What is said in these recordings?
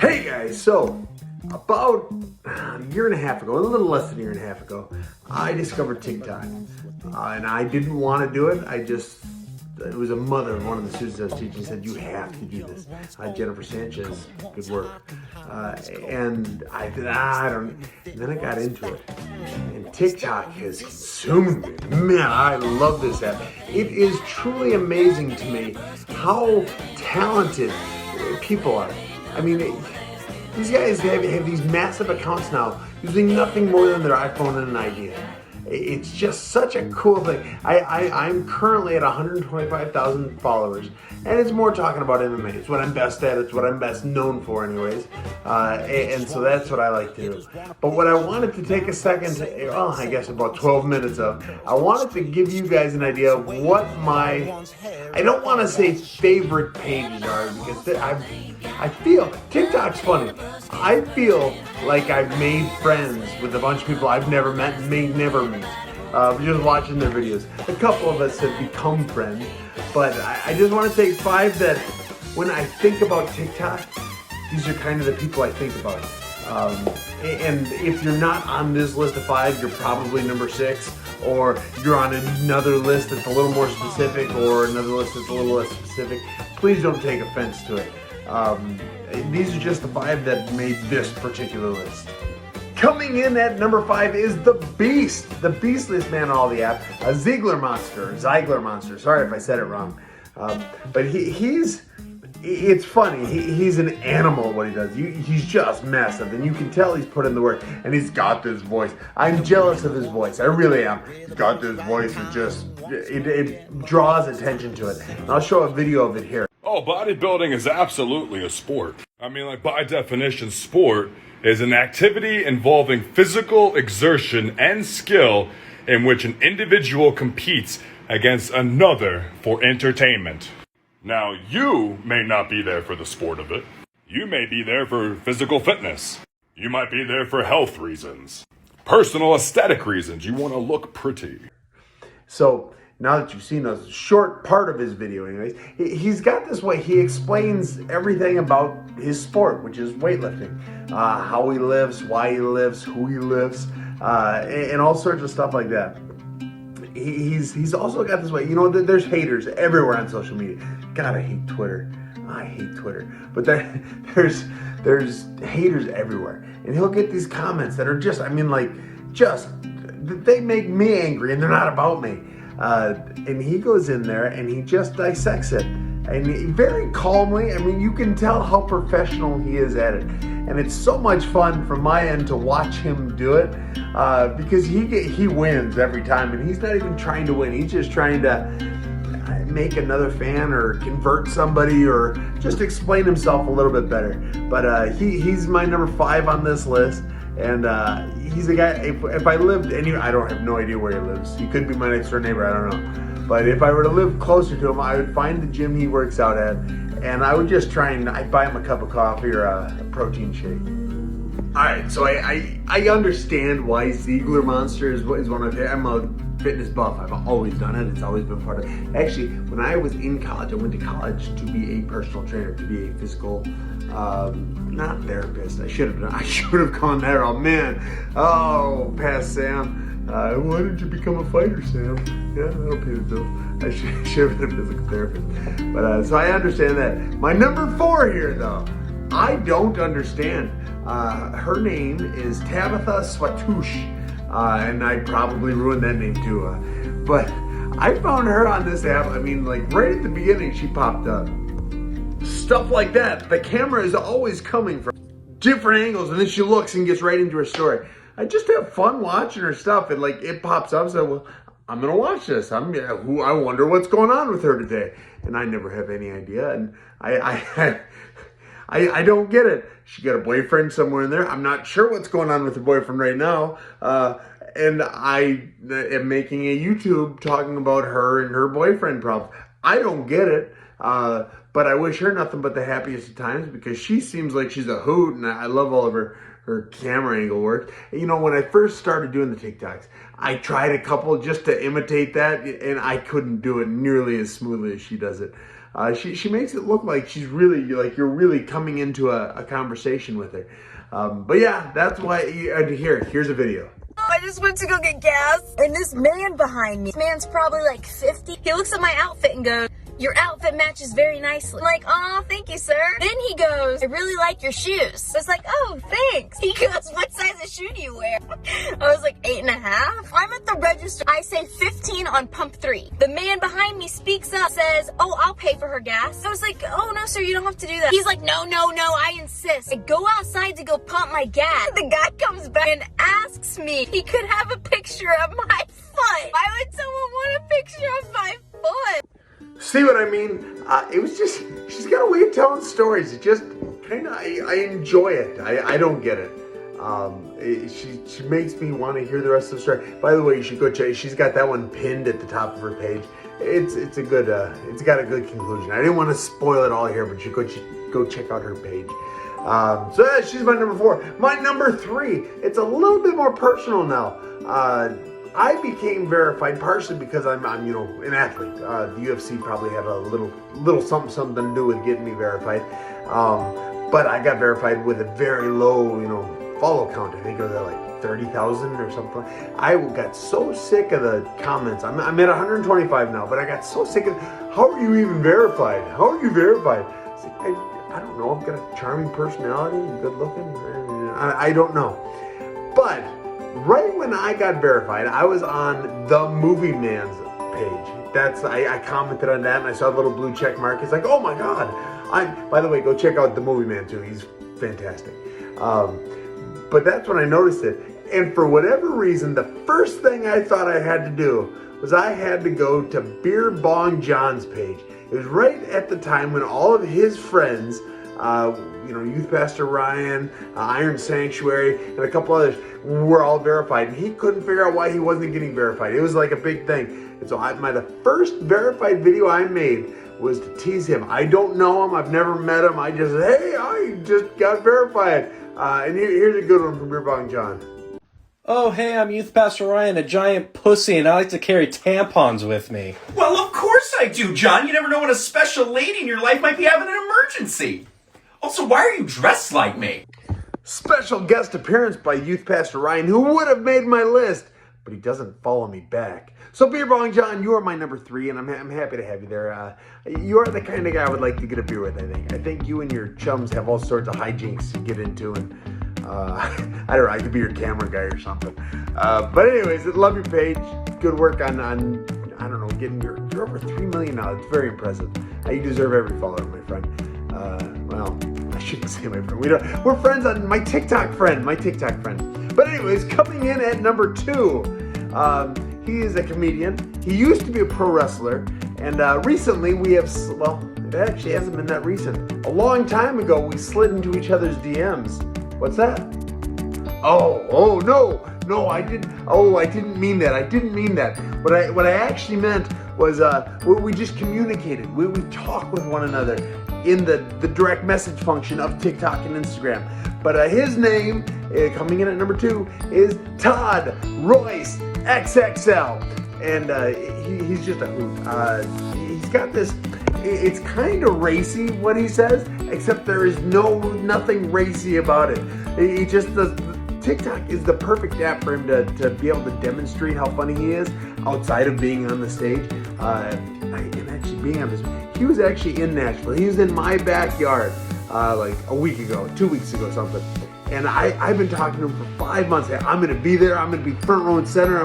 Hey guys, so about a year and a half ago, a little less than a year and a half ago, I discovered TikTok. And I didn't want to do it. It was a mother of one of the students I was teaching said, you have to do this. Jennifer Sanchez, good work. And I said, I don't, and then I got into it. And TikTok has consumed me. Man, I love this app. It is truly amazing to me how talented people are. I mean, these guys have these massive accounts now using nothing more than their iPhone and an idea. It's just such a cool thing. I'm currently at 125,000 followers, and it's more talking about MMA. It's what I'm best at. It's what I'm best known for anyways. And so that's what I like to do. But what I wanted to take a second, I guess about 12 minutes of, I wanted to give you guys an idea of what my, I don't want to say favorite pages are, because I feel, TikTok's funny. I feel like I've made friends with a bunch of people I've never met and may never meet. Just watching their videos. A couple of us have become friends, but I just want to take 5 that when I think about TikTok, these are kind of the people I think about. And if you're not on this list of 5, you're probably number 6, or you're on another list that's a little more specific, or another list that's a little less specific. Please don't take offense to it. These are just the 5 that made this particular list. Coming in at number 5 is the Beast, the beastliest man on all the app, a Ziegler Monster. Sorry if I said it wrong. But it's funny. He's an animal at what he does. He's just massive, and you can tell he's put in the work, and he's got this voice. I'm jealous of his voice. I really am. He's got this voice that just, it draws attention to it. And I'll show a video of it here. Oh, bodybuilding is absolutely a sport. I mean, like, by definition, sport is an activity involving physical exertion and skill in which an individual competes against another for entertainment. Now, you may not be there for the sport of it. You may be there for physical fitness. You might be there for health reasons. Personal aesthetic reasons. You want to look pretty. So, now that you've seen a short part of his video anyways, he's got this way, he explains everything about his sport, which is weightlifting. How he lifts, why he lifts, who he lifts, and all sorts of stuff like that. He's also got this way, there's haters everywhere on social media. God, I hate Twitter. I hate Twitter. But there's haters everywhere. And he'll get these comments that are they make me angry, and they're not about me. And he goes in there and he just dissects it, and very calmly. I mean, you can tell how professional he is at it, and it's so much fun from my end to watch him do it, because he wins every time, and he's not even trying to win. He's just trying to make another fan or convert somebody or just explain himself a little bit better. But he's my number 5 on this list. And he's a guy, if I lived I have no idea where he lives. He could be my next door neighbor, I don't know. But if I were to live closer to him, I would find the gym he works out at, and I would just I'd buy him a cup of coffee or a protein shake. Alright, so I understand why Ziegler Monster is one of my, I'm a fitness buff. I've always done it. It's always been part of it. Actually, when I was in college, I went to college to be a personal trainer, to be a physical, not therapist. I should have gone there. Oh man. Oh, past Sam. Why did you become a fighter, Sam? Yeah, that'll pay the bills. I should have been a physical therapist. But so I understand that. My number 4 here, though, I don't understand. Her name is Tabitha Swatouche. And I probably ruined that name too. But I found her on this app. I mean, like right at the beginning, she popped up. Stuff like that. The camera is always coming from different angles, and then she looks and gets right into her story. I just have fun watching her stuff, and like it pops up. So, well, I'm gonna watch this. I wonder what's going on with her today, and I never have any idea. And I don't get it. She got a boyfriend somewhere in there. I'm not sure what's going on with her boyfriend right now. And I am making a YouTube talking about her and her boyfriend problems. I don't get it. But I wish her nothing but the happiest of times, because she seems like she's a hoot, and I love all of her camera angle work. When I first started doing the TikToks, I tried a couple just to imitate that, and I couldn't do it nearly as smoothly as she does it. She makes it look like she's really, like you're really coming into a conversation with her. But yeah, that's why, here's a video. I just went to go get gas, and this man behind me, this man's probably like 50. He looks at my outfit and goes, "Your outfit matches very nicely." I'm like, "Oh, thank you, sir." Then he goes, "I really like your shoes." I was like, "Oh, thanks." He goes, "What size of shoe do you wear?" I was like, 8.5. I'm at the register. I say 15 on pump 3. The man behind me speaks up, says, "Oh, I'll pay for her gas." I was like, "Oh, no, sir, you don't have to do that." He's like, "No, I insist." I go outside to go pump my gas. The guy comes back and asks me if he could have a picture of my foot. Why would someone want a picture of my foot? See what I mean? It was just, she's got a way of telling stories. It just kind of, I enjoy it. I don't get it. She makes me want to hear the rest of the story. By the way, you should go check. She's got that one pinned at the top of her page. It's a good, it's got a good conclusion. I didn't want to spoil it all here, but you go check out her page. So yeah, she's my number 4. My number 3, it's a little bit more personal now. I became verified partially because I'm an athlete. The UFC probably had a little something to do with getting me verified. But I got verified with a very low, follow count. I think it was at like 30,000 or something. I got so sick of the comments. I'm at 125 now, but I got so sick of, "How are you even verified? How are you verified?" It's like, I don't know. I've got a charming personality, good looking. I don't know. But right when I got verified, I was on the Movie Man's page. I commented on that and I saw the little blue check mark. It's like, oh my God. By the way, go check out the Movie Man too. He's fantastic. But that's when I noticed it. And for whatever reason, the first thing I thought I had to do was I had to go to Beer Bong John's page. It was right at the time when all of his friends, Youth Pastor Ryan, Iron Sanctuary, and a couple others were all verified. And he couldn't figure out why he wasn't getting verified. It was like a big thing. And so the first verified video I made was to tease him. I don't know him. I've never met him. I just, hey, I just got verified. And here's a good one from Beer Bong John. "Oh, hey, I'm Youth Pastor Ryan, a giant pussy, and I like to carry tampons with me." Well, of course I do, John. You never know when a special lady in your life might be having an emergency. Also, why are you dressed like me? Special guest appearance by Youth Pastor Ryan, who would have made my list, but he doesn't follow me back. So Beer Bong John, you are my number 3, and I'm happy to have you there. You are the kind of guy I would like to get a beer with, I think. I think you and your chums have all sorts of hijinks to get into, and I don't know, I could be your camera guy or something. But anyways, love your page. Good work on I don't know, you're over 3 million now. It's very impressive. You deserve every follower, my friend. Well, I shouldn't say my friend. We're friends on my TikTok friend. But anyways, coming in at number 2, he is a comedian. He used to be a pro wrestler, and recently we have, it actually hasn't been that recent. A long time ago, we slid into each other's DMs. What's that? Oh no, I didn't mean that. I didn't mean that. What I actually meant was we just communicated. We talk with one another in the direct message function of TikTok and Instagram. But his name, coming in at number 2, is Todd Royce XXL. And he's just a hoot. He's got this, it's kind of racy what he says, except there is nothing racy about it. He just does. TikTok is the perfect app for him to be able to demonstrate how funny he is outside of being on the stage. And actually being on this, he was actually in Nashville. He was in my backyard like a week ago, 2 weeks ago, something. And I've been talking to him for 5 months. Hey, I'm gonna be there. I'm gonna be front row and center.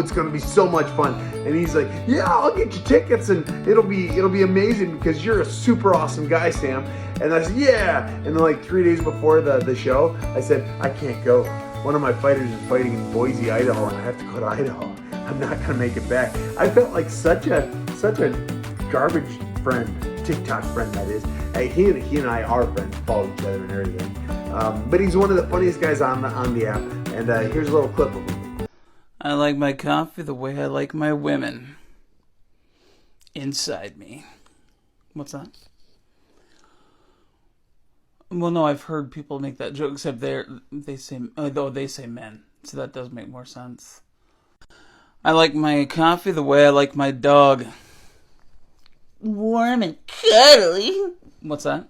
It's gonna be so much fun. And he's like, yeah, I'll get you tickets, and it'll be amazing because you're a super awesome guy, Sam. And I said, yeah. And then like 3 days before the show, I said, I can't go. One of my fighters is fighting in Boise, Idaho, and I have to go to Idaho. I'm not gonna make it back. I felt like such a garbage friend, TikTok friend that is. He and I are friends, follow each other and everything. But he's one of the funniest guys on the app. And here's a little clip of him. "I like my coffee the way I like my women. Inside me." What's that? Well, no, I've heard people make that joke, except they say men, so that does make more sense. "I like my coffee the way I like my dog. warm and cuddly. What's that?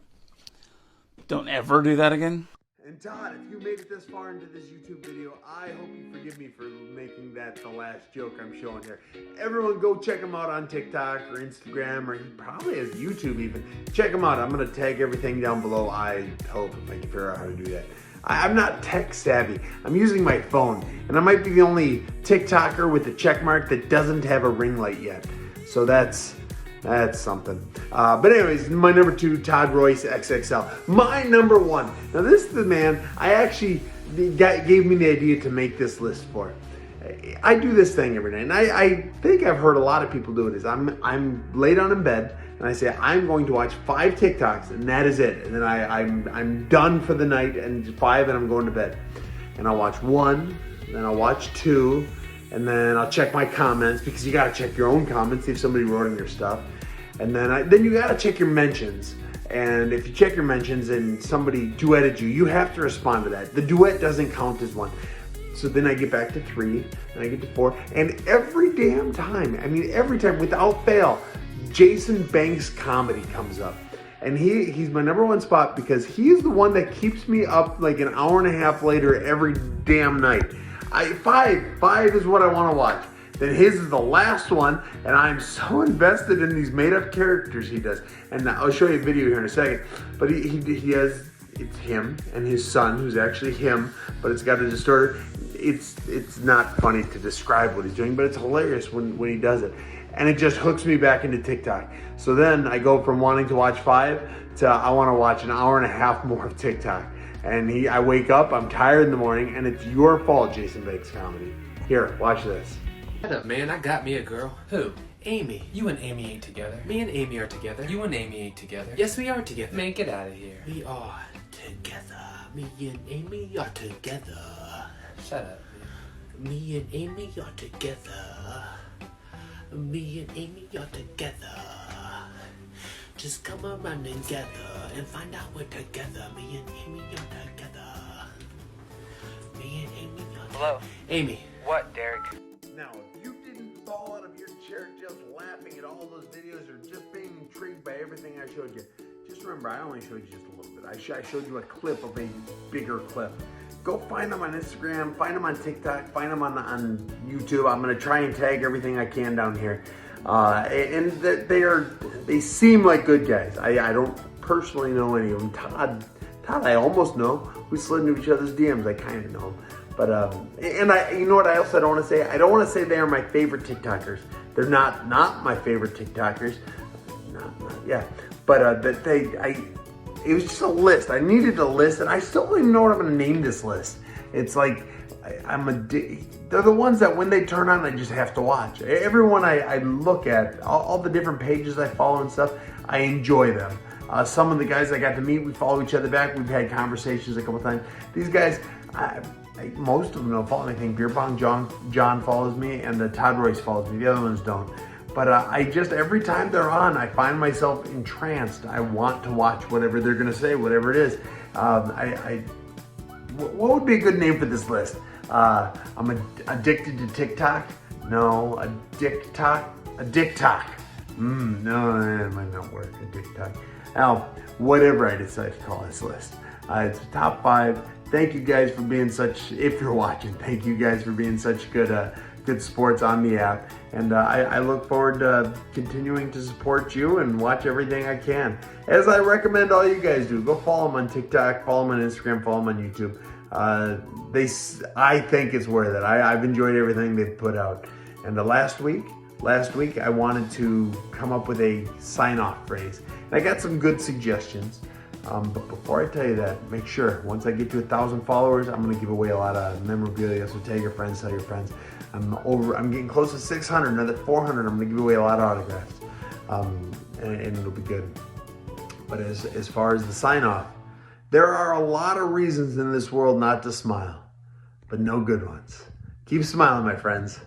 Don't ever do that again. And Todd, if you made it this far into this YouTube video, I hope you forgive me for making that the last joke I'm showing here. Everyone go check him out on TikTok or Instagram, or he probably has YouTube even. Check him out. I'm going to tag everything down below. I hope if I can figure out how to do that. I'm not tech savvy. I'm using my phone, and I might be the only TikToker with a check mark that doesn't have a ring light yet. So that's something. But anyways, my number 2, Todd Royce XXL. My number 1. Now this is the man I actually gave me the idea to make this list for. I do this thing every night, and I think I've heard a lot of people do it. Is I'm laid down in bed and I say I'm going to watch 5 TikToks and that is it. And then I'm done for the night, and 5 and I'm going to bed. And I'll watch 1, then I'll watch 2. And then I'll check my comments, because you gotta check your own comments, see if somebody wrote in your stuff. And then you gotta check your mentions. And if you check your mentions and somebody duetted you, you have to respond to that. The duet doesn't count as one. So then I get back to 3, and I get to 4. And every damn time, every time without fail, Jason Banks comedy comes up. And he's my number 1 spot, because he's the one that keeps me up like an hour and a half later every damn night. 5 is what I want to watch. Then his is the last one, and I'm so invested in these made-up characters he does. And I'll show you a video here in a second. But he has, it's him and his son, who's actually him, but it's got a distorted. It's not funny to describe what he's doing, but it's hilarious when he does it. And it just hooks me back into TikTok. So then I go from wanting to watch 5 to I want to watch an hour and a half more of TikTok. And I wake up, I'm tired in the morning, and it's your fault, Jason Banks comedy. Here, watch this. Shut up, man. I got me a girl. Who? Amy. You and Amy ain't together. Me and Amy are together. You and Amy ain't together. Yes, we are together. Man, get out of here. We are together. Me and Amy are together. Shut up, man. Me and Amy are together. Me and Amy are together. Just come around together and find out we're together. Me and Amy are together. Me and Amy are together. Hello? Amy. What, Derek? Now, if you didn't fall out of your chair just laughing at all those videos or just being intrigued by everything I showed you, just remember, I only showed you just a little bit. I showed you a clip of a bigger clip. Go find them on Instagram, find them on TikTok, find them on YouTube. I'm going to try and tag everything I can down here. And they seem like good guys. I don't personally know any of them. Todd I almost know. We slid into each other's DMs. I kind of know him. But, you know what I also don't want to say? I don't want to say they are my favorite TikTokers. They're not my favorite TikTokers. Yeah. But, it was just a list. I needed a list, and I still don't even know what I'm going to name this list. It's like, they're the ones that when they turn on, I just have to watch. Everyone I look at, all the different pages I follow and stuff, I enjoy them. Some of the guys I got to meet, we follow each other back. We've had conversations a couple times. These guys, most of them don't follow me. I think Beer Pong John follows me, and Todd Royce follows me. The other ones don't. But every time they're on, I find myself entranced. I want to watch whatever they're going to say, whatever it is. What would be a good name for this list? I'm addicted to TikTok? No, a TikTok. No, that might not work, a TikTok. Now, whatever I decide to call this list. It's top 5. Thank you guys for being such, if you're watching, thank you guys for being such good sports on the app. And I look forward to continuing to support you and watch everything I can. As I recommend all you guys do, go follow them on TikTok, follow them on Instagram, follow them on YouTube. I think it's worth it. I've enjoyed everything they've put out. And last week I wanted to come up with a sign-off phrase. And I got some good suggestions. But before I tell you that, make sure once I get to 1,000 followers, I'm going to give away a lot of memorabilia. So tell your friends, tell your friends. I'm getting close to 600. Another 400. I'm going to give away a lot of autographs, and it'll be good. But as far as the sign off, there are a lot of reasons in this world not to smile, but no good ones. Keep smiling, my friends.